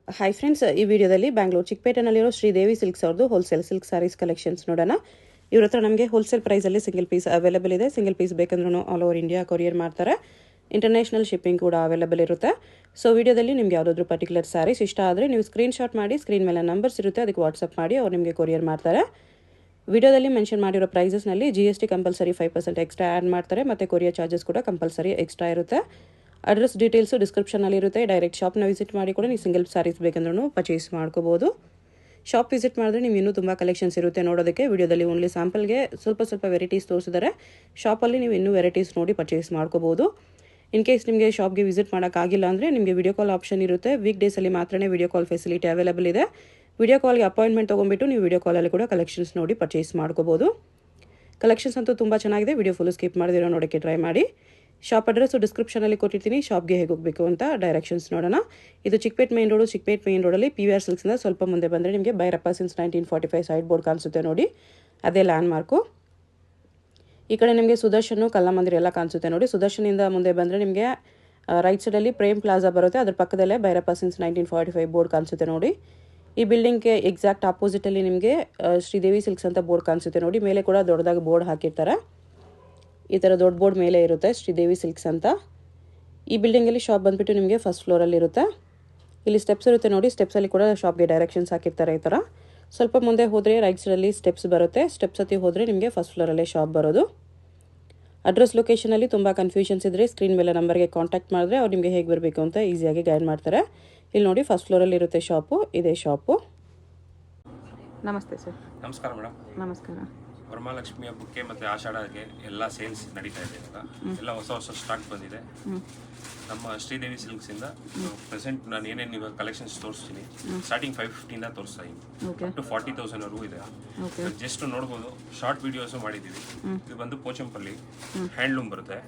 Hi friends, ಈ ವಿಡಿಯೋದಲ್ಲಿ ಬ್ಯಾಂಗ್ಳೂರು ಚಿಕ್ಕಪೇಟೆನಲ್ಲಿರೋ ಶ್ರೀದೇವಿ ಸಿಲ್ಕ್ಸ್ ಅವ್ರದ್ದು ಹೋಲ್ಸೇಲ್ ಸಿಲ್ಕ್ ಸ್ಯಾರೀಸ್ ಕಲೆಕ್ಷನ್ಸ್ ನೋಡೋಣ. ಇವ್ರ ಹತ್ರ ನಮಗೆ ಹೋಲ್ಸೇಲ್ ಪ್ರೈಸಲ್ಲಿ ಸಿಂಗಲ್ ಪೀಸ್ ಅವೈಲೇಬಲ್ ಇದೆ. ಸಿಂಗಲ್ ಪೀಸ್ ಬೇಕಂದ್ರೂ ಆಲ್ ಓವರ್ ಇಂಡಿಯಾ ಕೊರಿಯರ್ ಮಾಡ್ತಾರೆ. ಇಂಟರ್ನ್ಯಾಷನಲ್ ಶಿಪ್ಪಿಂಗ್ ಕೂಡ ಅವೈಲೇಬಲ್ ಇರುತ್ತೆ. ಸೊ ವಿಡಿಯೋದಲ್ಲಿ ನಿಮ್ಗೆ ಯಾವುದಾದ್ರೂ ಪರ್ಟಿಕ್ಯುಲರ್ ಸ್ಯಾರೀಸ್ ಇಷ್ಟ ಆದರೆ ನೀವು ಸ್ಕ್ರೀನ್ಶಾಟ್ ಮಾಡಿ, ಸ್ಕ್ರೀನ್ ಮೇಲೆ ನಂಬರ್ಸ್ ಇರುತ್ತೆ, ಅದಕ್ಕೆ ವಾಟ್ಸಪ್ ಮಾಡಿ ಅವ್ರು ನಿಮಗೆ ಕೊರಿಯರ್ ಮಾಡ್ತಾರೆ. ವಿಡಿಯೋದಲ್ಲಿ ಮೆನ್ಷನ್ ಮಾಡಿರೋ ಪ್ರೈಸಸ್ನಲ್ಲಿ GST ಕಂಪಲ್ಸರಿ 5% ಎಕ್ಸ್ಟ್ರಾ ಆ್ಯಡ್ ಮಾಡ್ತಾರೆ, ಮತ್ತು ಕೊರಿಯರ್ ಚಾರ್ಜಸ್ ಕೂಡ ಕಂಪಲ್ಸರಿ ಎಕ್ಸ್ಟ್ರಾ ಇರುತ್ತೆ. ಅಡ್ರೆಸ್ ಡೀಟೇಲ್ಸು ಡಿಸ್ಕ್ರಿಪ್ಷನಲ್ಲಿ ಇರುತ್ತೆ. ಡೈರೆಕ್ಟ್ ಶಾಪ್ನ ವಿಸಿಟ್ ಮಾಡಿ ಕೂಡ ನೀವು ಸಿಂಗಲ್ ಸ್ಯಾರೀಸ್ ಬೇಕಂದ್ರೂ ಪರ್ಚೇಸ್ ಮಾಡ್ಕೋಬೋದು. ಶಾಪ್ ವಿಸಿಟ್ ಮಾಡಿದ್ರೆ ನೀವು ಇನ್ನೂ ತುಂಬ ಕಲೆಕ್ಷನ್ಸ್ ಇರುತ್ತೆ ನೋಡೋದಕ್ಕೆ. ವಿಡಿಯೋದಲ್ಲಿ ಓನ್ಲಿ ಸ್ಯಾಂಪಲ್ಗೆ ಸ್ವಲ್ಪ ವೆರೈಟೀಸ್ ತೋರಿಸಿದ್ದಾರೆ. ಶಾಪಲ್ಲಿ ನೀವು ಇನ್ನೂ ವೆರೈಟೀಸ್ ನೋಡಿ ಪರ್ಚೇಸ್ ಮಾಡ್ಕೋಬೋದು. ಇನ್ ಕೇಸ್ ನಿಮಗೆ ಶಾಪ್ಗೆ ವಿಸಿಟ್ ಮಾಡೋಕ್ಕಾಗಿಲ್ಲ ಅಂದರೆ ನಿಮಗೆ ವಿಡಿಯೋ ಕಾಲ್ ಆಪ್ಷನ್ ಇರುತ್ತೆ. ವೀಕ್ ಡೇಸಲ್ಲಿ ಮಾತ್ರನೇ ವಿಡಿಯೋ ಕಾಲ್ ಫೆಸಿಲಿಟಿ ಅವೈಲೇಬಲ್ ಇದೆ. ವಿಡಿಯೋ ಕಾಲ್ಗೆ ಅಪಾಯಿಂಟ್ಮೆಂಟ್ ತೊಗೊಂಬಿಟ್ಟು ನೀವು ವಿಡಿಯೋ ಕಾಲಲ್ಲಿ ಕೂಡ ಕಲೆಕ್ಷನ್ಸ್ ನೋಡಿ ಪರ್ಚೇಸ್ ಮಾಡ್ಕೋಬೋದು. ಕಲೆಕ್ಷನ್ಸ್ ಅಂತೂ ತುಂಬ ಚೆನ್ನಾಗಿದೆ. ವಿಡಿಯೋ ಫುಲ್ ಸ್ಕಿಪ್ ಮಾಡಿದಿರೋ ನೋಡೋಕ್ಕೆ ಟ್ರೈ ಮಾಡಿ. ಶಾಪ್ ಅಡ್ರೆಸ್ಸು ಡಿಸ್ಕ್ರಿಪ್ಷನಲ್ಲಿ ಕೊಟ್ಟಿರ್ತೀನಿ. ಶಾಪ್ಗೆ ಹೇಗೆ ಹೋಗಬೇಕು ಅಂತ ಡೈರೆಕ್ಷನ್ಸ್ ನೋಡೋಣ. ಇದು Chikkapete main road. Chikkapete main ರೋಡಲ್ಲಿ PVR ಸಿಲ್ಕ್ಸಿಂದ ಸ್ವಲ್ಪ ಮುಂದೆ ಬಂದರೆ ನಿಮಗೆ ಭೈರಪ್ಪ ಸಿನ್ಸ್ 1945 ಸೈಡ್ ಬೋರ್ಡ್ ಕಾಣಿಸುತ್ತೆ ನೋಡಿ, ಅದೇ ಲ್ಯಾಂಡ್ ಮಾರ್ಕು. ಈ ಕಡೆ ನಿಮಗೆ ಸುದರ್ಶನ್ ಕಲ್ಲಮಂದಿರ ಎಲ್ಲ ಕಾಣಿಸುತ್ತೆ ನೋಡಿ. ಸುದರ್ಶನಿಂದ ಮುಂದೆ ಬಂದರೆ ನಿಮಗೆ ರೈಟ್ ಸೈಡಲ್ಲಿ ಪ್ರೇಮ್ ಪ್ಲಾಜಾ ಬರುತ್ತೆ. ಅದ್ರ ಪಕ್ಕದಲ್ಲೇ ಭೈರಪ್ಪ ಸಿನ್ಸ್ 1945 ಬೋರ್ಡ್ ಕಾಣಿಸುತ್ತೆ ನೋಡಿ. ಈ ಬಿಲ್ಡಿಂಗ್ಗೆ ಎಕ್ಸಾಕ್ಟ್ ಆಪೋಸಿಟಲ್ಲಿ ನಿಮಗೆ ಶ್ರೀದೇವಿ ಸಿಲ್ಕ್ಸ್ ಅಂತ ಬೋರ್ಡ್ ಕಾಣಿಸುತ್ತೆ ನೋಡಿ. ಮೇಲೆ ಕೂಡ ದೊಡ್ಡದಾಗಿ ಬೋರ್ಡ್ ಹಾಕಿರ್ತಾರೆ. ಈ ಥರ ದೊಡ್ಡ ಬೋರ್ಡ್ ಮೇಲೆ ಇರುತ್ತೆ ಶ್ರೀದೇವಿ ಸಿಲ್ಕ್ಸ್ ಅಂತ. ಈ ಬಿಲ್ಡಿಂಗಲ್ಲಿ ಶಾಪ್ ಬಂದುಬಿಟ್ಟು ನಿಮಗೆ ಫಸ್ಟ್ ಫ್ಲೋರಲ್ಲಿ ಇರುತ್ತೆ. ಇಲ್ಲಿ ಸ್ಟೆಪ್ಸ್ ಇರುತ್ತೆ ನೋಡಿ. ಸ್ಟೆಪ್ಸಲ್ಲಿ ಕೂಡ ಶಾಪ್ಗೆ ಡೈರೆಕ್ಷನ್ಸ್ ಹಾಕಿರ್ತಾರೆ. ಈ ಥರ ಸ್ವಲ್ಪ ಮುಂದೆ ಹೋದರೆ ರೈಟ್ ಸೈಡಲ್ಲಿ ಸ್ಟೆಪ್ಸ್ ಬರುತ್ತೆ. ಸ್ಟೆಪ್ಸ್ ಹತ್ತಿ ಹೋದರೆ ನಿಮಗೆ ಫಸ್ಟ್ ಫ್ಲೋರಲ್ಲೇ ಶಾಪ್ ಬರೋದು. ಅಡ್ರೆಸ್ ಲೊಕೇಶನಲ್ಲಿ ತುಂಬ ಕನ್ಫ್ಯೂಷನ್ಸ್ ಇದ್ದರೆ ಸ್ಕ್ರೀನ್ ಮೇಲೆ ನಂಬರ್ಗೆ ಕಾಂಟ್ಯಾಕ್ಟ್ ಮಾಡಿದ್ರೆ ಅವ್ರು ನಿಮಗೆ ಹೇಗೆ ಬರಬೇಕು ಅಂತ ಈಸಿಯಾಗಿ ಗೈಡ್ ಮಾಡ್ತಾರೆ. ಇಲ್ಲಿ ನೋಡಿ ಫಸ್ಟ್ ಫ್ಲೋರಲ್ಲಿ ಇರುತ್ತೆ ಶಾಪು. ಇದೇ ಶಾಪು. ನಮಸ್ತೆ ಸರ್. ನಮಸ್ಕಾರ ಮೇಡಮ್. ನಮಸ್ಕಾರ. ವರಮಹಾಲಕ್ಷ್ಮಿ ಹಬ್ಬಕ್ಕೆ ಮತ್ತು ಆಷಾಢಕ್ಕೆ ಎಲ್ಲ ಸೇಲ್ಸ್ ನಡೀತಾ ಇದೆ. ಇವಾಗ ಎಲ್ಲ ಹೊಸ ಸ್ಟಾಕ್ ಬಂದಿದೆ ನಮ್ಮ ಶ್ರೀದೇವಿ ಸಿಲ್ಕ್ಸಿಂದ. ಪ್ರೆಸೆಂಟ್ ನಾನು ಏನೇನು ಇವಾಗ ಕಲೆಕ್ಷನ್ಸ್ ತೋರಿಸ್ತೀನಿ. ಸ್ಟಾರ್ಟಿಂಗ್ 550 ತೋರಿಸ್ತಾ ಇದ್ದೀನಿ, ಅಪ್ ಟು 40,000 ವರೆಗೂ ಇದೆ. ಜಸ್ಟ್ ನೋಡ್ಬೋದು. ಶಾರ್ಟ್ ವಿಡಿಯೋಸು ಮಾಡಿದ್ದೀವಿ. ಇದು ಬಂದು ಪೋಚಂಪಲ್ಲಿ ಹ್ಯಾಂಡ್ಲೂಮ್ ಬರುತ್ತೆ.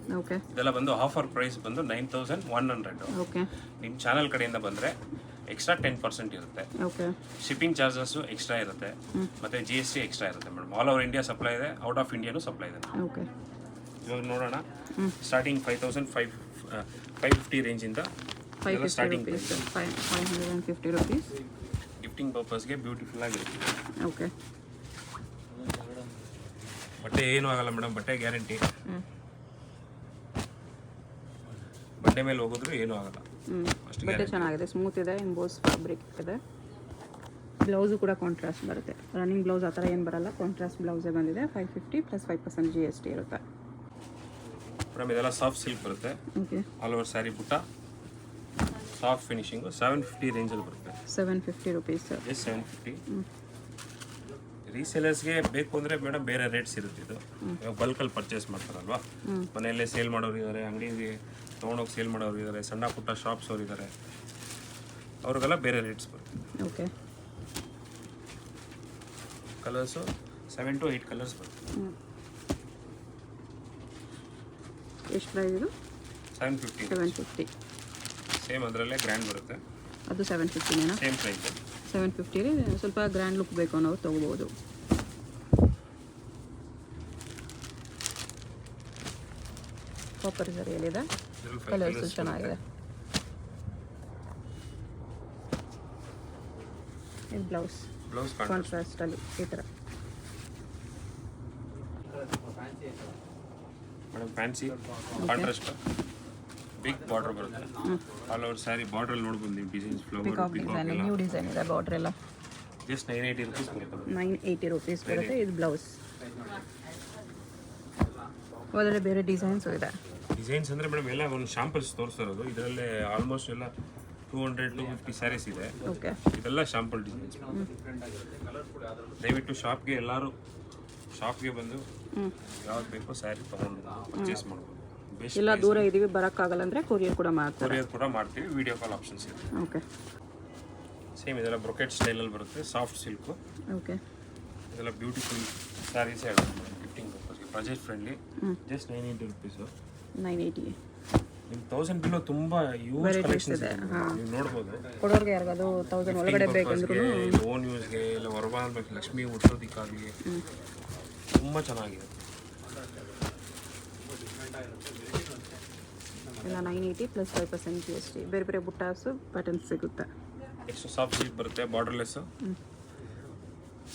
ಇದೆಲ್ಲ ಬಂದು ಆಫರ್ ಪ್ರೈಸ್ ಬಂದು 9,100. ನಿಮ್ಮ ಚಾನಲ್ ಕಡೆಯಿಂದ ಬಂದರೆ ಎಕ್ಸ್ಟ್ರಾ 10% ಇರುತ್ತೆ. ಶಿಪ್ಪಿಂಗ್ ಚಾರ್ಜಸ್ಸು ಎಕ್ಸ್ಟ್ರಾ ಇರುತ್ತೆ, ಮತ್ತು GST ಎಕ್ಸ್ಟ್ರಾ ಇರುತ್ತೆ madam. All over India supply ಇದೆ, ಔಟ್ ಆಫ್ ಇಂಡಿಯಾನು ಸಪ್ಲೈ ಇದೆ. ಇವಾಗ ನೋಡೋಣ. ಸ್ಟಾರ್ಟಿಂಗ್ 5,550 ರೇಂಜಿಂದ ಸ್ಟಾರ್ಟಿಂಗ್ 550 rupees. ಗಿಫ್ಟಿಂಗ್ ಪರ್ಪಸ್ಗೆ ಬ್ಯೂಟಿಫುಲ್ ಆಗಿರುತ್ತೆ. ಬಟ್ಟೆ ಏನೂ ಆಗಲ್ಲ ಮೇಡಮ್, ಬಟ್ಟೆ ಗ್ಯಾರಂಟಿ. ಬಟ್ಟೆ ಮೇಲೆ ಹೋಗಿದ್ರು ಏನೂ ಆಗಲ್ಲ. ಬಟ್ಟೆ ಚೆನ್ನಾಗಿದೆ, ಸ್ಮೂತ್ ಇದೆ, ಎಂಬೋಸ್ ಫ್ಯಾಬ್ರಿಕ್ ಇದೆ. ಬ್ಲೌಸು ಕೂಡ ಕಾಂಟ್ರಾಸ್ಟ್ ಬರುತ್ತೆ. ರನ್ನಿಂಗ್ ಬ್ಲೌಸ್ ಆ ಥರ ಏನು ಬರಲ್ಲ, ಕಾಂಟ್ರಾಸ್ಟ್ ಬ್ಲೌಸೇ ಬಂದಿದೆ. 550 + 5% GST ಇರುತ್ತೆ ಮೇಡಮ್. ಇದೆಲ್ಲ ಸಾಫ್ಟ್ ಸಿಲ್ಕ್ ಬರುತ್ತೆ. ಆಲ್ ಓವರ್ ಸ್ಯಾರಿ ಬುಟ್ಟ ಸಾಫ್ಟ್ ಫಿನಿಶಿಂಗು. 750 ರೇಂಜಲ್ಲಿ ಬರುತ್ತೆ. 750 rupees. ಎಸ್ 750. ರೀಸೇಲರ್ಸ್ಗೆ ಬೇಕು ಅಂದರೆ ಮೇಡಮ್ ಬೇರೆ ರೇಟ್ಸ್ ಇರುತ್ತೆ. ಇದು ಇವಾಗ ಬಲ್ಕಲ್ಲಿ ಪರ್ಚೇಸ್ ಮಾಡ್ತಾರಲ್ವಾ, ಮನೆಯಲ್ಲೇ ಸೇಲ್ ಮಾಡೋರು ಇದ್ದಾರೆ, ಅಂಗಡಿಗೆ ತೊಗೊಂಡೋಗಿ ಸೇಲ್ ಮಾಡೋರು ಇದ್ದಾರೆ, ಸಣ್ಣ ಪುಟ್ಟ ಶಾಪ್ಸ್ ಅವ್ರು ಇದ್ದಾರೆ, ಅವ್ರಿಗೆಲ್ಲ ಬೇರೆ ರೇಟ್ಸ್ ಬರುತ್ತೆ. ಕಲರ್ಸು 7 to 8 ಕಲರ್ಸ್ ಬರುತ್ತೆ. ಎಷ್ಟು ಪ್ರೈಸ್ ಇದು? 750. ಸೇಮ್ ಅದರಲ್ಲೇ ಗ್ರ್ಯಾಂಡ್ ಬರುತ್ತೆ. ಅದು 750ನೇನಾ? Same price 750. ಸ್ವಲ್ಪ ಗ್ರ್ಯಾಂಡ್ ಲುಕ್ ಬೇಕು ಅನ್ನೋರು ತೊಗೋಬೋದು. ಕಾಪರ್ ಸರಿಯಲ್ಲಿದೆ. ಕಲರ್ಸು ಚೆನ್ನಾಗಿದೆ. ಇದು ಬ್ಲೌಸ್ ಕಾಂಟ್ರಾಸ್ಟಲ್ಲಿ ಈ ಥರ madam. Fancy contrast big border ಬರುತ್ತೆ. ಆಲ್ ಓವರ್ ಸ್ಯಾರಿ ಬಾರ್ಡ್ರಲ್ಲಿ ನೋಡ್ಬೋದು ನೀವು. ಡಿಸೈನ್ಸ್ ಫ್ಲವರ್ ನ್ಯೂ ಡಿಸೈನ್ ಇದೆ. ಬಾರ್ಡರ್ ಎಲ್ಲ ಜಸ್ಟ್ 980 rupees ಬರುತ್ತೆ. 980 rupees ಬರುತ್ತೆ. ಇದು ಬ್ಲೌಸ್. ಅದರಲ್ಲಿ ಬೇರೆ ಡಿಸೈನ್ಸು ಇದೆ. ಡಿಸೈನ್ಸ್ ಅಂದರೆ ಮೇಡಮ್ ಎಲ್ಲ ಒಂದು ಶಾಂಪಲ್ಸ್ ತೋರಿಸ್ತಿರೋದು. ಇದರಲ್ಲೇ ಆಲ್ಮೋಸ್ಟ್ ಎಲ್ಲ 200-250 ಸ್ಯಾರೀಸ್ ಇದೆ. ಇದೆಲ್ಲ ಶಾಂಪಲ್ ಡಿಸೈನ್ಸ್. ದಯವಿಟ್ಟು ಶಾಪ್ಗೆ ಎಲ್ಲರೂ ಶಾಪ್ಗೆ ಬಂದು ಯಾವ್ದು ಬೇಕೋ ಸ್ಯಾರಿ ತೊಗೊಂಡು ಪರ್ಚೇಸ್ ಮಾಡ್ಬೋದು. ಎಲ್ಲ ದೂರ ಇದೀವಿ, ಬರೋಕ್ಕಾಗಲ್ಲ ಅಂದರೆ ಕೊರಿಯರ್ ಕೂಡ ಮಾಡ್ತೀವಿ. ವಿಡಿಯೋ ಕಾಲ್ ಆಪ್ಷನ್ಸ್ ಇದೆ. ಸೇಮ್ ಇದೆಲ್ಲ ಬ್ರೊಕೆಟ್ ಸ್ಟೈಲಲ್ಲಿ ಬರುತ್ತೆ. Soft silk. ಇದೆಲ್ಲ ಬ್ಯೂಟಿಫುಲ್ ಸ್ಯಾರೀಸ್ ಗಿಫ್ಟಿಂಗ್ ಪರ್ಪಸ್ಗೆ ಬಜೆಟ್ ಫ್ರೆಂಡ್ಲಿ. Just 980 rupees. 980. ನಿಮ್ಮ 1000 ಬಿಲೋ ತುಂಬ ಯೂಸ್ ಕಲೆಕ್ಷನ್ಸ್ ಇದೆ. ನೀವು ನೋಡ್ಬೋದು. ಕೊಡೋರ್ಗೆ ಯಾರಿಗಾದ್ರು 1000 ಒಳಗಡೆ ಬೇಕಂದ್ರೂ ಓನ್ ಯೂಸ್ಗೆ ಇಲ್ಲ ವರಮಹಾಲಕ್ಷ್ಮಿ ಉಟ್ಸೋದಕ್ಕಾಗಲಿ ತುಂಬ ಚೆನ್ನಾಗಿದೆ. ಎಲ್ಲ 980 + 5% GST. ಬೇರೆ ಬೇರೆ ಬುಟ್ಟಾಸು ಪ್ಯಾಟರ್ನ್ಸ್ ಸಿಗುತ್ತೆ. ನೆಕ್ಸ್ಟ್ ಸಾಫ್ಟ್ ಸಿಲ್ಕ್ ಬರುತ್ತೆ ಬಾರ್ಡರ್ಲೆಸ್ಸು.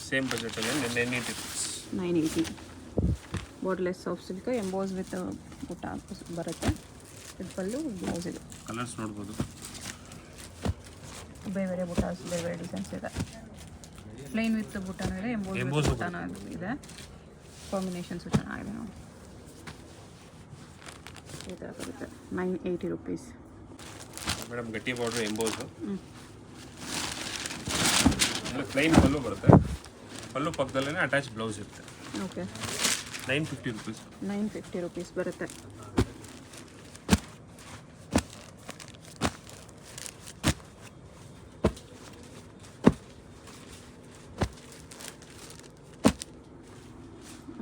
ಸೇಮ್ ಬಜೆಟಲ್ಲಿ 980 rupees. 980 borderless soft silk emboss with butta ಬರುತ್ತೆ. ಇದು ಪಲ್ಲು ಬ್ಲೌಸ್. ಇದು ಕಲರ್ಸ್ ನೋಡ್ಬೋದು. ಬೇರೆ ಬೇರೆ ಬುಟ್ಟಾಸ್ ಬೇರೆ ಬೇರೆ ಡಿಸೈನ್ಸ್ ಇದೆ. ಪ್ಲೇನ್ ವಿತ್ ಬುಟ್ಟಾನು ಇದೆ, ಎಂಬೋಸ್ ಬುಟ್ಟಾನು ಇದೆ. ಕಾಂಬಿನೇಷನ್ಸು ಚೆನ್ನಾಗಿದೆ ನೋಡಿ. ಈ ಥರ ಬರುತ್ತೆ 980 rupees. ಮೇಡಮ್ ಗಟ್ಟಿ ಬಾರ್ಡ್ರ್ ಎಂಬೋಸು. ಪ್ಲೈನ್ ಪಲ್ಲು ಬರುತ್ತೆ. ಪಲ್ಲು ಪಕ್ಕದಲ್ಲೇ ಅಟ್ಯಾಚ್ ಬ್ಲೌಸ್ ಇರುತ್ತೆ. Okay 950 rupees. 950 rupees ಬರುತ್ತೆ.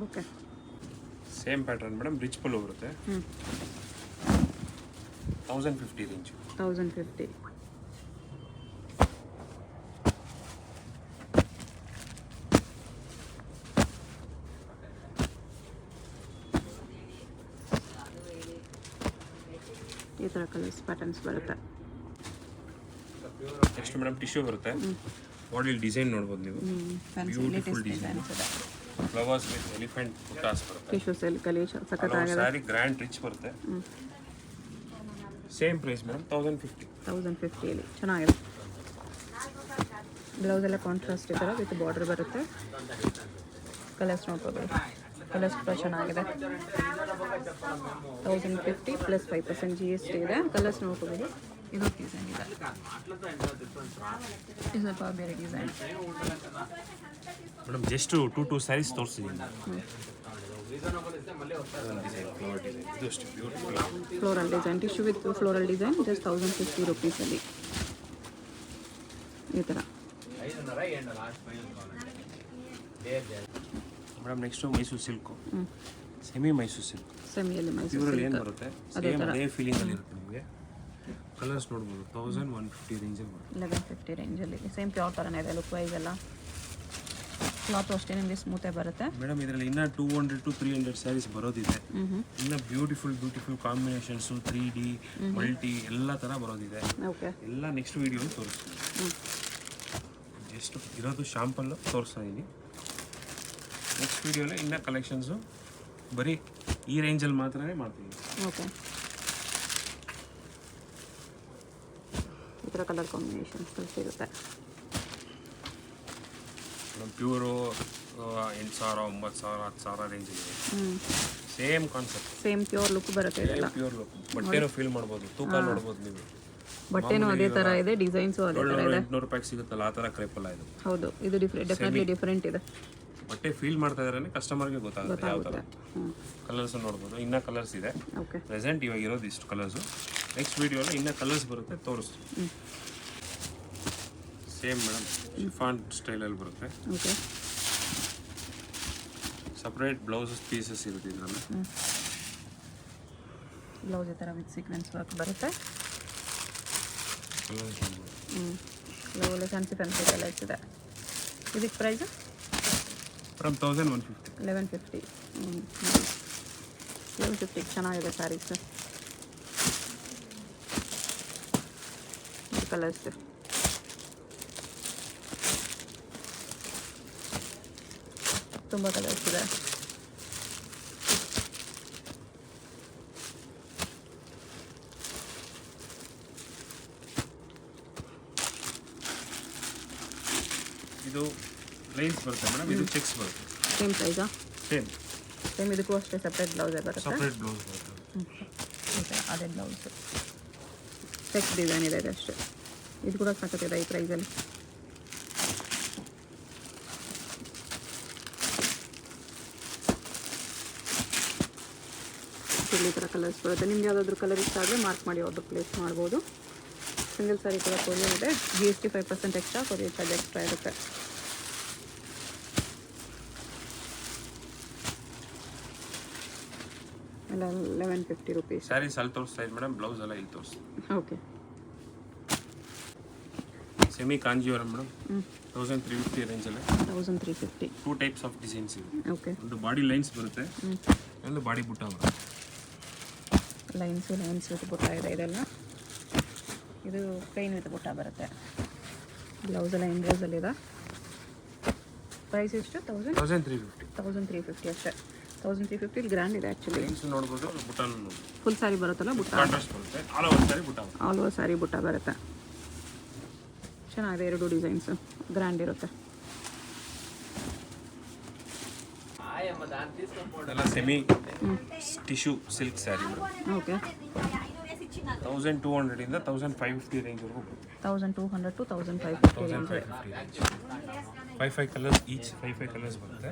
Okay same pattern madam. Rich pallu ಬರುತ್ತೆ. 1050 ರೇಂಜ್. 1050. ಈ ಥರ ಕಲರ್ಸ್ ಪ್ಯಾಟರ್ನ್ಸ್ ಬರುತ್ತೆ. ನೆಕ್ಸ್ಟ್ ಮೇಡಮ್ ಟಿಶ್ಯೂ ಬರುತ್ತೆ. ಬಾಡಿಲಿ ಡಿಸೈನ್ ನೋಡ್ಬೋದು ನೀವು. Beautiful design. Flowers with elephant buttas ಬರುತ್ತೆ. ಟಿಶ್ಯೂ ಸಿಲ್ಕಲ್ಲಿ ಸಖತ್ತಾಗಿದೆ. ಸ್ಯಾರಿ ಗ್ರ್ಯಾಂಡ್ ರಿಚ್ ಬರುತ್ತೆ. Same price madam 1050. 1050 ಚೆನ್ನಾಗಿದೆ. ಬ್ಲೌಸ್ ಎಲ್ಲ ಕಾಂಟ್ರಾಸ್ಟ್ ಈ ಥರ ವಿತ್ ಬಾರ್ಡರ್ ಬರುತ್ತೆ. ಕಲರ್ಸ್ ನೋಡ್ಬೋದು. ಕಲರ್ಸ್ ಕೂಡ ಚೆನ್ನಾಗಿದೆ. 1050 ಪ್ಲಸ್ 5% GST ಇದೆ. ಕಲರ್ಸ್ ನೋಡ್ಕೋಬೋದು. ಇದು ಡಿಸೈನ್ ಇದೆ. ಇದು ಸ್ವಲ್ಪ ಬೇರೆ ಡಿಸೈನ್ ಮೇಡಮ್. ಜಸ್ಟ್ 2 ಸ್ಯಾರೀಸ್ ತೋರಿಸಿದ್ದೀನಿ. ಇದು ಅಷ್ಟು beautiful floral design. Tissue with floral design just 1050 rupeesಲ್ಲಿ ಈ ಥರ. Madam next Mysuru silk. Semi Mysuru silk. ಸೆಮಿಯಲ್ಲಿ ಮೈಸೂರು ಇವರಲ್ಲಿ ಏನು ಬರುತ್ತೆ ಸೇಮ್ ಅದೇ ಫೀಲಿಂಗಲ್ಲಿ ಇರುತ್ತೆ ನಿಮಗೆ. ಕಲರ್ಸ್ ನೋಡ್ಬೋದು. 1150 ರೇಂಜಲ್ಲಿ ಬರುತ್ತೆ. 1150 ರೇಂಜಲ್ಲಿ ಸೇಮ್ ಪ್ಯೂರ್ ಥರನೇ ಇದೆ. ಲುಕ್ ವೈಸ್ ಎಲ್ಲ ಕ್ಲಾತ್ ಅಷ್ಟೇ ನಿಮಗೆ ಸ್ಮೂತೇ ಬರುತ್ತೆ. ಮೇಡಮ್ ಇದರಲ್ಲಿ ಇನ್ನೂ 200 to 300 ಸ್ಯಾರೀಸ್ ಬರೋದಿದೆ. ಇನ್ನು ಬ್ಯೂಟಿಫುಲ್ ಕಾಂಬಿನೇಷನ್ಸು 3D ಮಲ್ಟಿ ಎಲ್ಲ ಥರ ಬರೋದಿದೆ. ಓಕೆ ಎಲ್ಲ ನೆಕ್ಸ್ಟ್ ವೀಡಿಯೋಲಿ ತೋರಿಸ್ತೀನಿ. ಜಸ್ಟ್ ಇರೋದು ಶಾಂಪಲ್ಲು ತೋರಿಸ್ತಾ ಇದ್ದೀನಿ. ನೆಕ್ಸ್ಟ್ ವೀಡಿಯೋಲಿ ಇನ್ನೂ ಕಲೆಕ್ಷನ್ಸು ಬರೀ ಈ ರೇಂಜಲ್ಲಿ ಮಾತ್ರನೇ ಮಾಡ್ತೀನಿ. ಓಕೆ ಈ ಥರ ಕಲರ್ ಕಾಂಬಿನೇಷನ್ಸ್ ಸಿಗುತ್ತೆ. ಪ್ಯೂರು 8,000 9,000 10,000 ರೇಂಜ್ ಇದೆ. Same concept. Same pure look ಬರುತ್ತೆ. ಇದೆಲ್ಲ ಪ್ಯೂರ್ ಲುಕ್. ಬಟ್ಟೆನೂ ಫೀಲ್ ಮಾಡ್ಬೋದು. ತೂಕ ನೋಡ್ಬೋದು ನೀವು. ಬಟ್ಟೆನೂ ಅದೇ ಥರ ಇದೆ. ಡಿಸೈನ್ಸು ಅದೇ ಥರ ಇದೆ. 800 ರೂಪಾಯಿಗೆ ಸಿಗುತ್ತಲ್ಲ ಆ ಥರ ಕ್ರೇಪಲ್ಲ ಇದು. ಹೌದು ಇದು ಡೆಫಿನೆಟ್ಲಿ ಡಿಫ್ರೆಂಟ್ ಇದೆ. ಬಟ್ಟೆ ಫೀಲ್ ಮಾಡ್ತಾ ಇದ್ರೆ ಕಸ್ಟಮರ್ಗೆ ಗೊತ್ತಾಗುತ್ತೆ ಯಾವ ಥರ. ಕಲರ್ಸ್ ನೋಡ್ಬೋದು. ಇನ್ನೂ ಕಲರ್ಸ್ ಇದೆ. ಓಕೆ ಪ್ರೆಸೆಂಟ್ ಇವಾಗ ಇರೋದು ಇಷ್ಟು ಕಲರ್ಸು. ನೆಕ್ಸ್ಟ್ ವೀಡಿಯೋಲಿ ಇನ್ನೂ ಕಲರ್ಸ್ ಬರುತ್ತೆ ತೋರಿಸ್ತೀನಿ. ಸೇಮ್ ಮೇಡಮ್ ಶಿಫಾನ್ ಸ್ಟೈಲಲ್ಲಿ ಬರುತ್ತೆ. ಓಕೆ ಸಪ್ರೇಟ್ ಬ್ಲೌಸಸ್ ಪೀಸಸ್ ಇರುತ್ತೆ ಇದರಲ್ಲಿ. ಬ್ಲೌಸ್ ಈ ಥರ ವಿತ್ ಸೀಕ್ವೆನ್ಸ್ ವರ್ಕ್ ಬರುತ್ತೆ. ಫ್ಯಾನ್ಸಿ ಕಲರ್ಸ್ ಇದೆ. ಇದಕ್ಕೆ ಪ್ರೈಸ್ ಫ್ರಮ್ 1150. 1150. 1150 ಚೆನ್ನಾಗಿದೆ ಸ್ಯಾರೀಸ್. ಕಲರ್ಸ್ ತುಂಬ ಕಲರ್ಸ್ ಇದೆ. ಇದು ಲೈನ್ಸ್ ಬರುತ್ತೆ ಮೇಡಮ್. ಇದು ಚೆಕ್ಸ್ ಬರುತ್ತೆ. ಸೇಮ್ ಪ್ರೈಸಾ? ಸೇಮ್ ಇದಕ್ಕೂ ಅಷ್ಟೇ ಸಪ್ರೇಟ್ ಬ್ಲೌಸೇ ಬರುತ್ತೆ. ಸಪ್ರೇಟ್ ಬ್ಲೌಸ್ ಬರುತ್ತೆ. ಅದೇ ಬ್ಲೌಸು ಚೆಕ್ ಡಿಸೈನ್ ಇದೆ ಅಷ್ಟೇ. ಇದು ಕೂಡ ಸಾಕತ್ತಿದೆ ಈ ಪ್ರೈಸಲ್ಲಿ. ಈ ಥರ ಕಲರ್ಸ್ ಬರುತ್ತೆ. ನಿಮ್ಗೆ ಯಾವುದಾದ್ರೂ ಕಲರ್ ಇಷ್ಟ ಆದರೆ ಮಾರ್ಕ್ ಮಾಡಿ ಆರ್ಡರ್ ಪ್ಲೇಸ್ ಮಾಡ್ಬೋದು. ಸಿಂಗಲ್ ಸಾರಿ ಕೂಡ ಕೊರಿಯರ್ ಇದೆ. GST 5% extra, courier charge extra ಇರುತ್ತೆ. ಎಲ್ಲ 1150 rupees. ಸ್ಯಾರೀಸ್ ಅಲ್ಲಿ ತೋರಿಸ್ತಾ ಇದೆ ಮೇಡಮ್. ಬ್ಲೌಸ್ ಎಲ್ಲ ಇಲ್ಲಿ ತೋರಿಸ್ತೀನಿ. Okay semi Kanjeevaram madam. 1350 ರೇಂಜಲ್ಲಿ. 1350. 2 ಟೈಪ್ಸ್ ಆಫ್ ಡಿಸೈನ್ಸ್ ಇದೆ. ಓಕೆ ಒಂದು ಬಾಡಿ ಲೈನ್ಸ್ ಬರುತ್ತೆ, ಒಂದು ಬಾಡಿ ಬುಟ್ಟ ಬರುತ್ತೆ. ಲೈನ್ಸ್ ವಿತ್ ಬುಟ್ಟ ಇದೆ ಇದೆಲ್ಲ. ಇದು ಪ್ಲೈನ್ ವಿತ್ ಬುಟ್ಟ ಬರುತ್ತೆ. ಬ್ಲೌಸ್ ಎಲ್ಲ ಎಂಬ್ರೋಸಲ್ಲಿದೆ. ಪ್ರೈಸ್ ಎಷ್ಟು? 1350. 1350 ಅಷ್ಟೇ. 1350 ಇಲ್ಲಿ ಗ್ರ್ಯಾಂಡ್ ಇದೆ ಆ್ಯಕ್ಚುಲಿ. ಲೈನ್ಸ್ ನೋಡ್ಬೋದು, ಬುಟ್ಟಾನು ನೋಡ್ಬೋದು. ಫುಲ್ ಸ್ಯಾರಿ ಬರುತ್ತಲ್ಲ ಬುಟ್ಟ, ಕಾಂಟ್ರಾಸ್ಟ್ ಬರುತ್ತೆ. ಆಲ್ ಓವರ್ ಸ್ಯಾರಿ ಬುಟ್ಟ. ಆಲ್ ಓವರ್ ಸ್ಯಾರಿ ಬುಟ್ಟ ಬರುತ್ತೆ. ಚೆನ್ನಾಗಿದೆ, ಎರಡು ಡಿಸೈನ್ಸು ಗ್ರ್ಯಾಂಡ್ ಇರುತ್ತೆ. ಎಲ್ಲ semi tissue silk sari. Okay. 1200 ಇಂದ 1550 ರೇಂಜ್ವರೆಗೂ ಬರುತ್ತೆ. 1200 to 1550 range. 5 colours each, 5 colours ಬರುತ್ತೆ.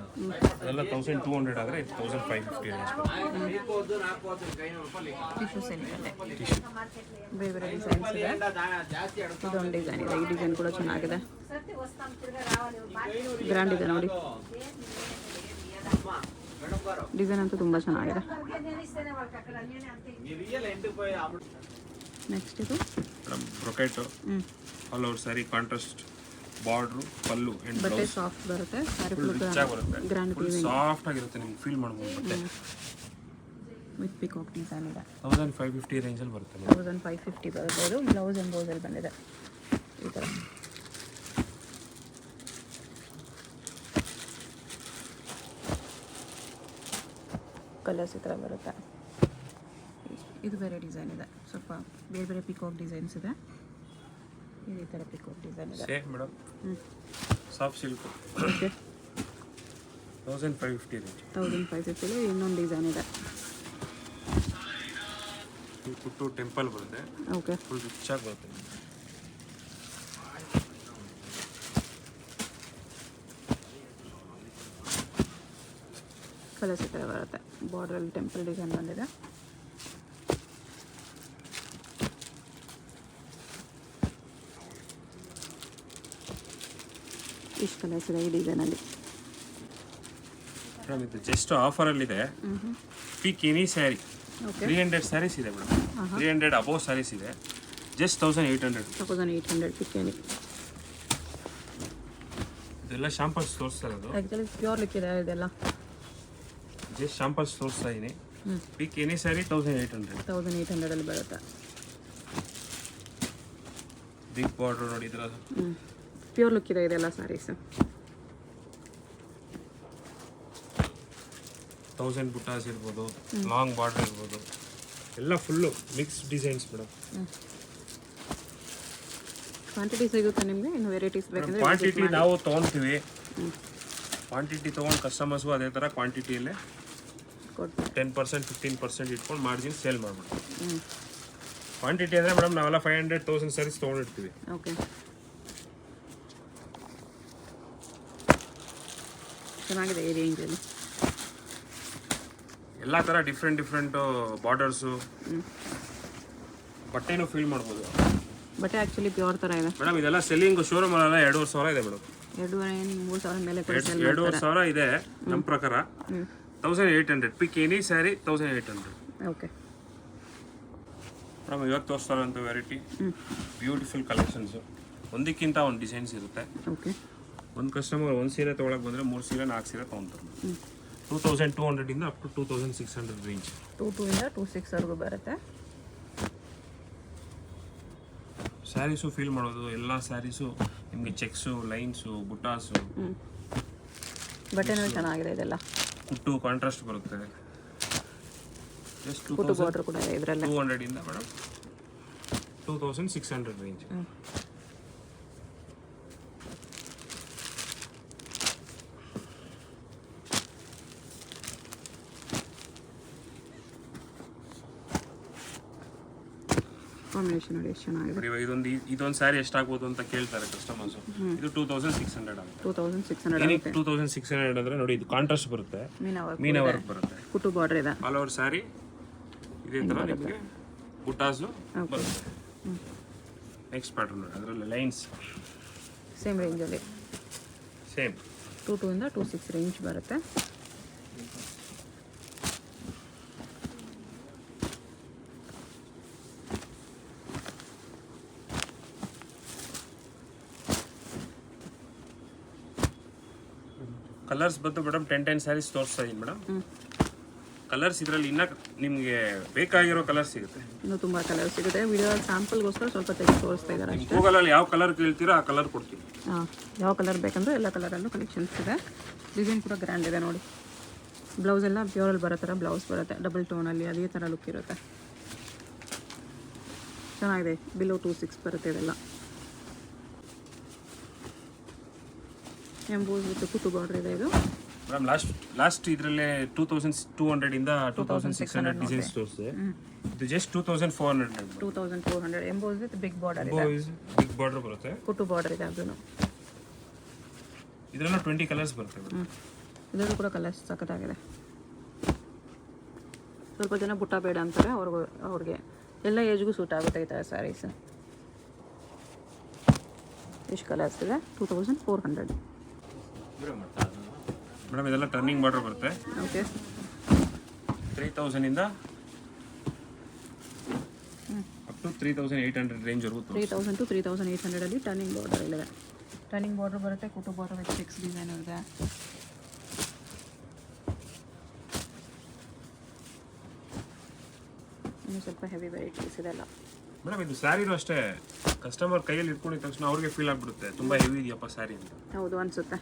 ಅದೆಲ್ಲ 1200 ಆದರೆ 1550 ರೇಂಜ್ ಬರುತ್ತೆ. ಟಿಶ್ಯೂ ಸಿಲ್ಕಲ್ಲೇ ಬೇರೆ ಬೇರೆ ಡಿಸೈನ್ಸ್ ಇದೆ. ಇದೊಂದು ಡಿಸೈನ್ ಇದೆ, ಈ ಡಿಸೈನ್ ಕೂಡ ಚೆನ್ನಾಗಿದೆ, ಗ್ರ್ಯಾಂಡ್ ಇದೆ ನೋಡಿ. ಡಿಸೈನ್ ಅಂತೂ ತುಂಬ ಚೆನ್ನಾಗಿದೆ. ನೆಕ್ಸ್ಟ್ ಇದು brocade, all over saree contrast border, pallu and ಬಟ್ಟೆ ಬ್ಲೌಸ್. ಸಾಫ್ಟ್ ಬರುತ್ತೆ, ಸ್ಯಾರಿ ಫುಲ್ ಫುಲ್ ರಿಚ್ ಆಗಿ ಬರುತ್ತೆ, ಗ್ರ್ಯಾಂಡ್ ಫುಲ್ ಸಾಫ್ಟ್ ಆಗಿರುತ್ತೆ, ನಿಮ್ಗೆ ಫೀಲ್ ಮಾಡ್ಬೋದು. ಬಟ್ಟೆ ವಿತ್ ಪಿಕಾಕ್ ಡಿಸೈನ್ ಇದೆ. 1550 ರೇಂಜಲ್ಲಿ ಬರುತ್ತೆ. 1550 ಬರುತ್ತೆ. ಇದು ಬ್ಲೌಸ್ ಎಂಬೋಸಲ್ಲಿ ಬಂದಿದೆ ಈ ಥರ. ಕಲರ್ಸ್ ಈ ಥರ ಬರುತ್ತೆ. ಇದು ಬೇರೆ ಡಿಸೈನ್ ಇದೆ, ಸ್ವಲ್ಪ ಬೇರೆ ಬೇರೆ ಪಿಕಾಕ್ ಡಿಸೈನ್ಸ್ ಇದೆ. ಇದು ಈ ಥರ ಪಿಕಾಕ್ ಡಿಸೈನ್ ಇದೆ. Same madam, soft silk. Okay. 1550 range. 1550 ಇನ್ನೊಂದು ಡಿಸೈನ್ ಇದೆ. ಪುಟ್ಟು ಟೆಂಪಲ್ ಬರುತ್ತೆ, ಓಕೆ. ಫುಲ್ ರಿಚ್ ಆಗಿ ಬರುತ್ತೆ. ಕಲರ್ಸ್ ಈ ಥರ ಬರುತ್ತೆ. ಬಾರ್ಡ್ರಲ್ಲಿ ಟೆಂಪಲ್ ಡಿಸೈನ್ ಬಂದಿದೆ. ಇಷ್ಟು ಕಲರ್ಸ್ ಇದೆ ಈ ಡಿಸೈನಲ್ಲಿ. ಮೇಡಮ್ ಇದು ಜಸ್ಟ್ ಆಫರಲ್ಲಿದೆ. Pick any saree okay. 300 sarees ಇದೆ ಮೇಡಮ್. 300 ಅಬೋವ್ ಸ್ಯಾರೀಸ್ ಇದೆ. ಜಸ್ಟ್ 1800. 1800 ಪಿಕ್ಕೇನಿ. ಇದೆಲ್ಲ ಶಾಂಪಲ್ಸ್ ತೋರಿಸ್ತಾ ಇರೋದು. ಆ್ಯಕ್ಚುಲಿ ಪ್ಯೂರ್ ಲಿಕ್ ಇದೆ ಇದೆಲ್ಲ. ಜಸ್ಟ್ ಶಾಂಪಲ್ಸ್ ತೋರಿಸ್ತಾ ಇದ್ದೀನಿ. ಪಿಕ್ ಎನಿ ಸ್ಯಾರಿ 1800. 1800 ಬರುತ್ತೆ. ಬಿಗ್ ಬಾರ್ಡರ್ ನೋಡಿ ಇದರ. ಪ್ಯೂರ್ ಲುಕ್ ಇದೆ ಇದೆಲ್ಲ ಸ್ಯಾರೀಸ್. 1000 ಬುಟ್ಟಾಸ್ ಇರ್ಬೋದು, ಲಾಂಗ್ ಬಾರ್ಡರ್ ಇರ್ಬೋದು, ಎಲ್ಲ full mix designs madam. Quantity ಸಿಗುತ್ತೆ ನಿಮಗೆ, ಇನ್ನು ವೆರೈಟೀಸ್ ಬೇಕಂದ್ರೆ ಕ್ವಾಂಟಿಟಿ ನಾವು ತೊಗೊಳ್ತೀವಿ. ಕ್ವಾಂಟಿಟಿ ತೊಗೊಂಡು ಕಸ್ಟಮರ್ಸ್ಗೂ ಅದೇ ಥರ ಕ್ವಾಂಟಿಟಿಯಲ್ಲೇ ಕೊಡ್ತೀವಿ. 10% 15% ಇಟ್ಕೊಂಡು ಮಾರ್ಜಿನ್ ಸೇಲ್ ಮಾಡ್ಬಿಡ್ತೀವಿ. ಕ್ವಾಂಟಿಟಿ ಅಂದರೆ ಮೇಡಮ್ ನಾವೆಲ್ಲ 500,000 ಸ್ಯಾರೀಸ್ ತೊಗೊಂಡಿರ್ತೀವಿ. ಓಕೆ. ಚೆನ್ನಾಗಿದೆ ಈ ರೇಂಜಲ್ಲಿ. ಎಲ್ಲ ಥರ ಡಿಫ್ರೆಂಟ್ ಬಾರ್ಡರ್ಸು, ಬಟ್ಟೆನೂ ಫೀಲ್ ಮಾಡ್ಬೋದು. ಬಟ್ಟೆ ಆ್ಯಕ್ಚುಲಿ ಪ್ಯೂರ್ ಥರ ಇದೆ ಮೇಡಮ್. ಇದೆಲ್ಲ ಸೆಲ್ಲಿಂಗ್ ಶೋರೂಮಲ್ಲೆಲ್ಲ 2500 ಇದೆ ಮೇಡಮ್. 2,500-3,000 ಮೇಲೆ 2,500 ಇದೆ ನಮ್ಮ ಪ್ರಕಾರ. 1800 ಪಿಕ್ ಎನಿ ಸ್ಯಾರಿ 1800. ಓಕೆ ಮೇಡಮ್ ಇವತ್ತು ತೋರಿಸ್ತಾ ಇರೋಂಥ ವೆರೈಟಿ ಬ್ಯೂಟಿಫುಲ್ ಕಲೆಕ್ಷನ್ಸು. ಒಂದಕ್ಕಿಂತ ಒಂದು ಡಿಸೈನ್ಸ್ ಇರುತ್ತೆ. ಓಕೆ. ಒಂದು ಕಸ್ಟಮರ್ ಒಂದು ಸೀರೆ ತೊಗೊಳಕ್ಕೆ ಬಂದರೆ 3 ಸೀರೆ 4 ಸೀರೆ ತೊಗೊತಾರೆ. 2200 ಇಂದ ಅಪ್ ಟು 2600 ರೇಂಜ್. 22 ಇಂದ 26ವರೆಗೂ ಬರುತ್ತೆ. ಸ್ಯಾರೀಸು ಫೀಲ್ ಮಾಡೋದು, ಎಲ್ಲ ಸ್ಯಾರೀಸು ನಿಮಗೆ ಚೆಕ್ಸು, ಲೈನ್ಸು, ಬುಟ್ಟಾಸು, ಬಟ್ಟೆನೂ ಚೆನ್ನಾಗಿದೆ ಇದೆಲ್ಲ. ಕುಟ್ಟು ಕಾಂಟ್ರಾಸ್ಟ್ ಬರುತ್ತೆ. ಜಸ್ಟ್ ಕುಟ್ಟು ಬಾರ್ಡರ್ ಕೂಡ ಇದೆ ಇದರಲ್ಲೇ. 200 ಇಂದ ಮೇಡಮ್ 2600 ರೇಂಜ್. ಕಾಂಬಿನೇಷನ್ ನೋಡಿ ಎಷ್ಟು ಚೆನ್ನಾಗಿದೆ. ಇವಾಗ ಇದೊಂದು ಸ್ಯಾರಿ ಎಷ್ಟಾಗ್ಬೋದು ಅಂತ ಕೇಳ್ತಾರೆ ಕಸ್ಟಮರ್ಸು. ಇದು 2600 ಆಗುತ್ತೆ. 2600 ಏನಕ್ಕೆ 2600 ಅಂದರೆ ನೋಡಿ, ಇದು ಕಾಂಟ್ರಾಸ್ಟ್ ಬರುತ್ತೆ, ಮೀನಾ ವರ್ಕ್ ಬರುತ್ತೆ, ಕುಟ್ಟು ಬಾರ್ಡರ್ ಇದೆ. ಆಲ್ ಓವರ್ ಸ್ಯಾರಿ ಇದೇ ಥರ ನಿಮಗೆ ಬುಟ್ಟಾಸು ಬರುತ್ತೆ. ನೆಕ್ಸ್ಟ್ ಪ್ಯಾಟರ್ನ್ ನೋಡಿ, ಅದರಲ್ಲಿ ಲೈನ್ಸ್ ಸೇಮ್ ರೇಂಜಲ್ಲಿ ಸೇಮ್ 22 ಇಂದ 26 ರೇಂಜ್ ಬರುತ್ತೆ. ಕಲರ್ಸ್ ಬಂದು ಮೇಡಮ್ 10 ಸ್ಯಾರೀಸ್ ತೋರಿಸ್ತಾ ಇದ್ದೀನಿ ಮೇಡಮ್. ಕಲರ್ಸ್ ಇದರಲ್ಲಿ ಇನ್ನೂ ನಿಮಗೆ ಬೇಕಾಗಿರೋ ಕಲರ್ ಸಿಗುತ್ತೆ. ಇನ್ನೂ ತುಂಬ ಕಲರ್ ಸಿಗುತ್ತೆ. ವಿಡಿಯೋದಲ್ಲಿ ಸ್ಯಾಂಪಲ್ಗೋಸ್ಕರ ಸ್ವಲ್ಪ ತೆಗೆದು ತೋರಿಸ್ತಾ ಇದ್ದಾರೆ ನಿಮ್ಮ ಗೂಗಲಲ್ಲಿ ಯಾವ ಕಲರ್ ಕೇಳ್ತೀರೋ ಆ ಕಲರ್ ಕೊಡ್ತೀವಿ. ಹಾಂ, ಯಾವ ಕಲರ್ ಬೇಕಂದ್ರೆ ಎಲ್ಲ ಕಲರಲ್ಲೂ ಕಲೆಕ್ಷನ್ಸ್ ಇದೆ. ಡಿಸೈನ್ ಕೂಡ ಗ್ರ್ಯಾಂಡ್ ಇದೆ ನೋಡಿ. ಬ್ಲೌಸ್ ಎಲ್ಲ ಪ್ಯೂರಲ್ಲಿ ಬರೋ ಥರ ಬ್ಲೌಸ್ ಬರುತ್ತೆ, ಡಬಲ್ ಟೋನಲ್ಲಿ ಅದೇ ಥರ ಲುಕ್ ಇರುತ್ತೆ. ಚೆನ್ನಾಗಿದೆ. ಬಿಲೋ 26 ಬರುತ್ತೆ ಇದೆಲ್ಲ. ಎಂಬೋಸ್ ವಿತ್ ಕುಟು ಬಾರ್ಡರ್ ಇದೆ ಇದು. ಮೇಡಮ್ ಲಾಸ್ಟ್ ಇದರಲ್ಲೇ 2200 ಇಂದ 2600 ಡಿಸೈನ್ಸ್ ತೋರಿಸಿದೆ. ಇದು just 2400. 2400 emboss with big border ಇದೆ. ಬಿಗ್ ಬಾರ್ಡರ್ ಬರುತ್ತೆ, ಕುಟು ಬಾರ್ಡರ್ ಇದೆ. ಅದನ್ನು ಇದರಲ್ಲೂ 20 ಕಲರ್ಸ್ ಬರುತ್ತೆ. ಇದರಲ್ಲೂ ಕೂಡ ಕಲರ್ಸ್ ಸಖತ್ತಾಗಿದೆ. ಸ್ವಲ್ಪ ಜನ ಬುಟ್ಟ ಬೇಡ ಅಂತಾರೆ, ಅವ್ರಿಗೆ ಎಲ್ಲ ಏಜ್ಗೂ ಸೂಟ್ ಆಗುತ್ತೆ ಈ ಥರ ಸ್ಯಾರೀಸ್. ಎಷ್ಟು ಕಲರ್ಸ್ ಇದೆ? 2400. ಮೇಡಮ್ ಇದೆಲ್ಲ ಟರ್ನಿಂಗ್ ಬಾರ್ಡರ್ ಬರುತ್ತೆ. ಓಕೆ. 3000 ಇಂದ ಅಪ್ ಟು 3800 ರೇಂಜ್ ವರೆಗೂ. 3000 to 3800 ಅಲ್ಲಿ ಟರ್ನಿಂಗ್ ಬಾರ್ಡರ್ ಇದೆ. ಟರ್ನಿಂಗ್ ಬಾರ್ಡರ್ ಬರುತ್ತೆ, ಕುಟು ಬಾರ್ಡರ್ ವಿತ್ 6 ಡಿಸೈನ್ ಇದೆ. ಇನ್ನು ಸ್ವಲ್ಪ ಹೆವಿ ವೆರೈಟೀಸ್ ಇದೆಲ್ಲ. ಮೇಡಮ್ ಇದು ಸ್ಯಾರಿನೂ ಅಷ್ಟೇ, ಕಸ್ಟಮರ್ ಕೈಯಲ್ಲಿ ಇಟ್ಕೊಂಡಿದ ತಕ್ಷಣ ಅವ್ರಿಗೆ ಫೀಲ್ ಆಗ್ಬಿಡುತ್ತೆ ತುಂಬ ಹೆವಿ ಇದೆಯಪ್ಪ ಸ್ಯಾರಿ ಅಂತ. ಹೌದು ಅನಿಸುತ್ತೆ.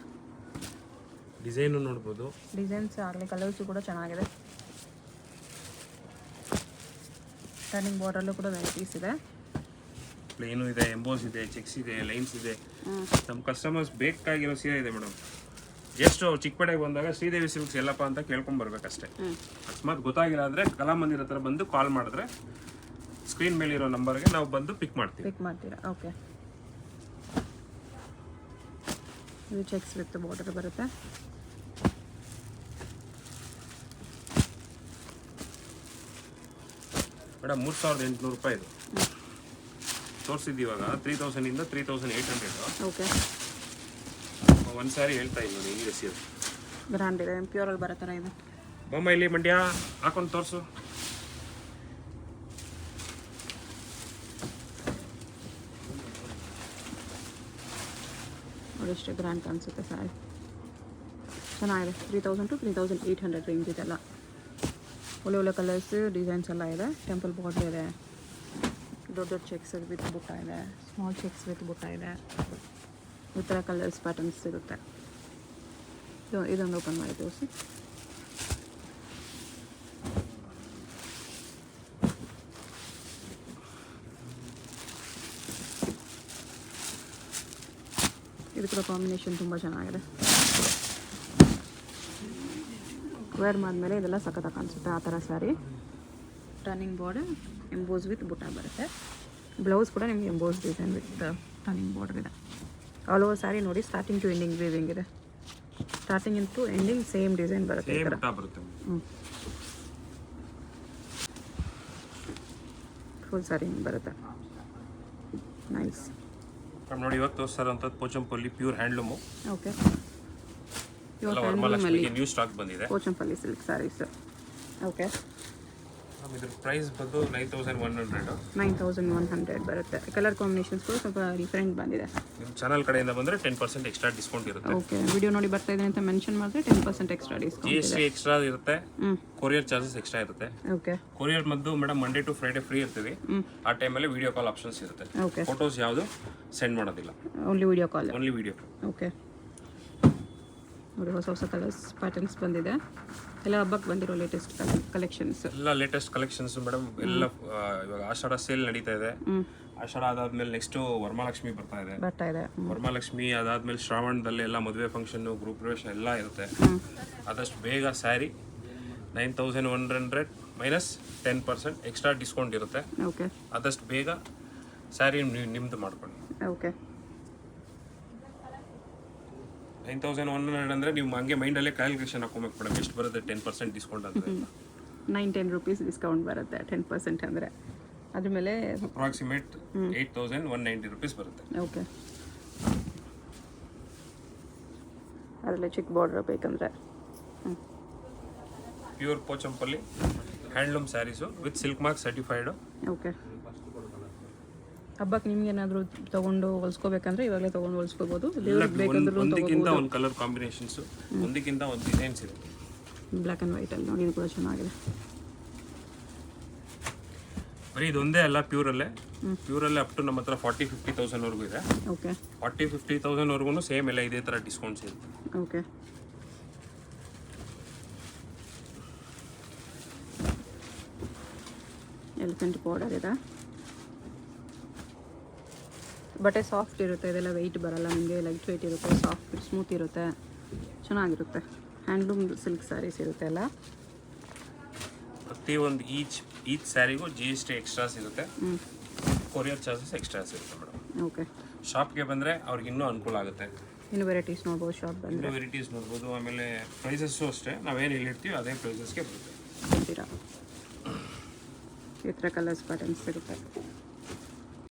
ಡಿಸೈನು ನೋಡ್ಬೋದು, ಡಿಸೈನ್ಸ್ ಆಗಲಿ ಕಲರ್ಸು ಕೂಡ ಚೆನ್ನಾಗಿದೆ. ಟರ್ನಿಂಗ್ ಬಾರ್ಡರಲ್ಲೂ ಕೂಡ ವೆರೈಟೀಸ್ ಇದೆ. ಪ್ಲೇನು ಇದೆ, ಎಂಬೋಸ್ ಇದೆ, ಚೆಕ್ಸ್ ಇದೆ, ಲೈನ್ಸ್ ಇದೆ. ನಮ್ಮ ಕಸ್ಟಮರ್ಸ್ ಬೇಕಾಗಿರೋ ಸೀರೆ ಇದೆ ಮೇಡಮ್. ಜಸ್ಟ್ ಚಿಕ್ಕಪೇಟೆಗೆ ಬಂದಾಗ ಶ್ರೀದೇವಿ ಸಿಲ್ಕ್ಸ್ ಎಲ್ಲಪ್ಪ ಅಂತ ಕೇಳ್ಕೊಂಬರ್ಬೇಕಷ್ಟೇ. ಅಕಸ್ಮಾತ್ ಗೊತ್ತಾಗಿಲ್ಲ ಅಂದರೆ ಕಲಾಮಂದಿರ ಹತ್ರ ಬಂದು ಕಾಲ್ ಮಾಡಿದ್ರೆ ಸ್ಕ್ರೀನ್ ಮೇಲಿರೋ ನಂಬರ್ಗೆ ನಾವು ಬಂದು ಪಿಕ್ ಮಾಡ್ತೀರಾ? ಓಕೆ. ಇದು ಚೆಕ್ಸ್ ವಿತ್ ಬಾರ್ಡರ್ ಬರುತ್ತೆ. ಮೇಡಮ್ 3800 ರೂಪಾಯಿ ಇದು ತೋರಿಸಿದ್ದು. ಇವಾಗ 3000 ಇಂದ 3800. ಓಕೆ. ಒಂದು ಸ್ಯಾರಿ ಹೇಳ್ತಾ ಇಲ್ಲ ನೋಡಿ, ಹಿಂಗೆ ಸೀರೆ ಗ್ರ್ಯಾಂಡ್ ಇದೆ, ಪ್ಯೂರಲ್ಲಿ ಬರೋ ಥರ ಇದೆ. ಬೊಮ್ಮ ಇಲ್ಲಿ ಮಂಡ್ಯ ಹಾಕೊಂಡು ತೋರಿಸು. ನೋಡಿ ಎಷ್ಟು ಗ್ರ್ಯಾಂಡ್ ಕಾಣಿಸುತ್ತೆ ಸ್ಯಾರಿ. ಚೆನ್ನಾಗಿದೆ. 3000 to 3800 ರೇಂಜ್ ಇದೆಲ್ಲ. ಒಳ್ಳೆ ಕಲರ್ಸ್ ಡಿಸೈನ್ಸ್ ಎಲ್ಲ ಇದೆ. ಟೆಂಪಲ್ ಬಾರ್ಡರ್ ಇದೆ, ದೊಡ್ಡ ಚೆಕ್ಸ್ ವಿತ್ ಬುಟ್ಟ ಇದೆ, ಸ್ಮಾಲ್ ಚೆಕ್ಸ್ ವಿತ್ ಬುಟ್ಟ ಇದೆ. ಈ ಥರ ಕಲರ್ಸ್ ಪ್ಯಾಟರ್ನ್ಸ್ ಸಿಗುತ್ತೆ. ಇದೊಂದು ಓಪನ್ ಮಾಡಿ ತೋರಿಸಿ. ಇದು ಕೂಡ ಕಾಂಬಿನೇಷನ್ ತುಂಬ ಚೆನ್ನಾಗಿದೆ. ವೇರ್ ಮಾಡಿದ್ಮೇಲೆ ಇದೆಲ್ಲ ಸಖತ್ತಾಗಿ ಕಾಣಿಸುತ್ತೆ ಆ ಥರ saree. Turning border emboss with butta ಬರುತ್ತೆ. ಬ್ಲೌಸ್ ಕೂಡ ನಿಮಗೆ emboss design with turning border ಇದೆ. ಆಲ್ ಓವರ್ ಸ್ಯಾರಿ ನೋಡಿ, ಸ್ಟಾರ್ಟಿಂಗ್ ಟು ಎಂಡಿಂಗ್ ವೀವಿಂಗ್ ಇದೆ. Starting to ending same design ಬರುತ್ತೆ. ಫುಲ್ ಸ್ಯಾರಿ ಬರುತ್ತೆ. ನೈಸ್. ನೋಡಿ ಇವತ್ತು ತೋರಿಸ್ತಾರಂಥದ್ದು Pochampally pure handloom. Okay. New stock ಬಂದಿದೆ. ಪೋಚಂಪಲ್ಲಿ ಸಿಲ್ಕ್ ಸ್ಯಾರೀಸ್. ಓಕೆ. ಇದ್ರ ಪ್ರೈಸ್ ಬಂದು 9100. 9100 ಬರುತ್ತೆ. ಕಲರ್ ಕಾಂಬಿನೇಷನ್ಸ್ ಕೂಡ ಸ್ವಲ್ಪ ಡಿಫ್ರೆಂಟ್ ಬಂದಿದೆ. ನಿಮ್ಮ ಚಾನಲ್ ಕಡೆಯಿಂದ ಬಂದರೆ 10% ಎಕ್ಸ್ಟ್ರಾ ಡಿಸ್ಕೌಂಟ್ ಇರುತ್ತೆ. ಓಕೆ. ವಿಡಿಯೋ ನೋಡಿ ಬರ್ತಾ ಇದೆ ಅಂತ ಮೆನ್ಷನ್ ಮಾಡಿದ್ರೆ 10% ಎಕ್ಸ್ಟ್ರಾ ಡಿಸ್ಕೌಂಟ್ ಇದೆ. GST ಎಕ್ಸ್ಟ್ರಾ ಇರುತ್ತೆ, ಕೊರಿಯರ್ ಚಾರ್ಜಸ್ ಎಕ್ಸ್ಟ್ರಾ ಇರುತ್ತೆ. ಓಕೆ. ಕೊರಿಯರ್ ಮದ್ದು madam Monday to Friday free ಇರ್ತೀವಿ. ಆ ಟೈಮಲ್ಲಿ ವಿಡಿಯೋ ಕಾಲ್ ಆಪ್ಷನ್ಸ್ ಇರುತ್ತೆ. ಓಕೆ. ಫೋಟೋಸ್ ಯಾವುದು ಸೆಂಡ್ ಮಾಡೋದಿಲ್ಲ, only video call. Only video. Okay. ನೋಡಿ ಹೊಸ ಕಲರ್ಸ್ ಪ್ಯಾಟರ್ನ್ಸ್ ಬಂದಿದೆ. ಎಲ್ಲ ಹಬ್ಬಕ್ಕೆ ಬಂದಿರೋ ಲೇಟೆಸ್ಟ್ ಕಲೆಕ್ಷನ್ಸ್. ಎಲ್ಲ ಲೇಟೆಸ್ಟ್ ಕಲೆಕ್ಷನ್ಸ್ ಮೇಡಮ್. ಎಲ್ಲ ಇವಾಗ ಆಷಾಢ ಸೇಲ್ ನಡೀತಾ ಇದೆ. ಆಷಾಢ ಅದಾದ್ಮೇಲೆ ನೆಕ್ಸ್ಟ್ ವರಮಹಾಲಕ್ಷ್ಮಿ ಬರ್ತಾ ಇದೆ. ವರಮಹಾಲಕ್ಷ್ಮಿ ಅದಾದ್ಮೇಲೆ ಶ್ರಾವಣದಲ್ಲಿ ಎಲ್ಲ ಮದುವೆ ಫಂಕ್ಷನ್, ಗೃಹ ಪ್ರವೇಶ ಎಲ್ಲ ಇರುತ್ತೆ. ಆದಷ್ಟು ಬೇಗ ಸ್ಯಾರಿ 9100 ಮೈನಸ್ 10% ಎಕ್ಸ್ಟ್ರಾ ಡಿಸ್ಕೌಂಟ್ ಇರುತ್ತೆ. ಓಕೆ. ಆದಷ್ಟು ಬೇಗ ಸ್ಯಾರಿ ನಿಮ್ದು ಮಾಡ್ಕೊಳ್ಳಿ. ಓಕೆ. 9100 ಅಂದರೆ ನೀವು ಹಂಗೆ ಮೈಂಡಲ್ಲೇ ಕ್ಯಾಲ್ಕುಲೇಷನ್ ಹಾಕೋಬೇಕು ಮೇಡಮ್, ಎಷ್ಟು ಬರುತ್ತೆ 10% ಡಿಸ್ಕೌಂಟ್ ಅಂತ. 9-10 ರೂಪೀಸ್ ಡಿಸ್ಕೌಂಟ್ ಬರುತ್ತೆ 10% ಅಂದರೆ. ಅದ್ರ ಮೇಲೆ ಅಪ್ರಾಕ್ಸಿಮೇಟ್ 8190 ರೂಪೀಸ್ ಬರುತ್ತೆ. ಓಕೆ. ಅದರಲ್ಲಿ ಚಿಕ್ಕ ಬಾರ್ಡರ್ ಬೇಕಂದರೆ pure Pochampally handloom sarees with silk mark certified. Okay. ಹಬ್ಬಕ್ಕೆ ನಿಮ್ಗೆ ಏನಾದರೂ ತೊಗೊಂಡು ಹೊಲ್ಸ್ಕೋಬೇಕಂದ್ರೆ ಇವಾಗಲೇ ತೊಗೊಂಡು ಹೊಲ್ಸ್ಕೋಬೋದು. ಒಂದಕ್ಕಿಂತ ಒಂದು ಕಲರ್ ಕಾಂಬಿನೇಷನ್ಸು, ಒಂದಕ್ಕಿಂತ ಒಂದು ಡಿಸೈನ್ಸ್ ಇದೆ. ಬ್ಲ್ಯಾಕ್ ಆ್ಯಂಡ್ ವೈಟಲ್ಲಿ ನೋಡಿ, ಇದು ಕೂಡ ಚೆನ್ನಾಗಿದೆ. ಬರೀ ಇದೊಂದೇ ಅಲ್ಲ, ಪ್ಯೂರಲ್ಲೇ ಅಪ್ ಟು ನಮ್ಮ ಹತ್ರ 40,000-50,000ವರೆಗೂ ಇದೆ. ಓಕೆ, 40,000-50,000ವರೆಗೂ ಸೇಮ್ ಎಲ್ಲ ಇದೇ ಥರ ಡಿಸ್ಕೌಂಟ್ಸ್ ಇರುತ್ತೆ. ಓಕೆ. ಎಲಿಫೆಂಟ್ ಬಾರ್ಡರ್ ಇದೆ. ಬಟ್ಟೆ ಸಾಫ್ಟ್ ಇರುತ್ತೆ, ಇದೆಲ್ಲ ವೆಯ್ಟ್ ಬರಲ್ಲ ನಿಮಗೆ, ಲೈಟ್ ವೆಯ್ಟ್ ಇರುತ್ತೆ, ಸಾಫ್ಟ್ ಸ್ಮೂತ್ ಇರುತ್ತೆ, ಚೆನ್ನಾಗಿರುತ್ತೆ. ಹ್ಯಾಂಡ್ಲೂಮ್ ಸಿಲ್ಕ್ ಸ್ಯಾರೀಸ್ ಇರುತ್ತೆ ಎಲ್ಲ. ಪ್ರತಿಯೊಂದು ಈಚ್ ಸ್ಯಾರಿಗೂ GST ಎಕ್ಸ್ಟ್ರಾಸ್ ಇರುತ್ತೆ, ಕೊರಿಯರ್ ಚಾರ್ಜಸ್ ಎಕ್ಸ್ಟ್ರಾಸ್ ಇರುತ್ತೆ ಮೇಡಮ್. ಓಕೆ. ಶಾಪ್ಗೆ ಬಂದರೆ ಅವ್ರಿಗೆ ಇನ್ನೂ ಅನುಕೂಲ ಆಗುತ್ತೆ. ಇನ್ನು ವೆರೈಟೀಸ್ ನೋಡ್ಬೋದು ಶಾಪ್ ಬಂದರೆ. ಇನ್ನೂ ವೆರೈಟೀಸ್ ನೋಡ್ಬೋದು. ಆಮೇಲೆ ಪ್ರೈಸಸ್ಸು ಅಷ್ಟೇ, ನಾವೇನು ಹೇಳಿರ್ತೀವಿ ಅದೇ ಪ್ರೈಸಸ್ಗೆ ಬರುತ್ತೆ. ಈ ಥರ ಕಲರ್ಸ್ ಪ್ಯಾಟರ್ನ್ಸ್ ಇರುತ್ತೆ.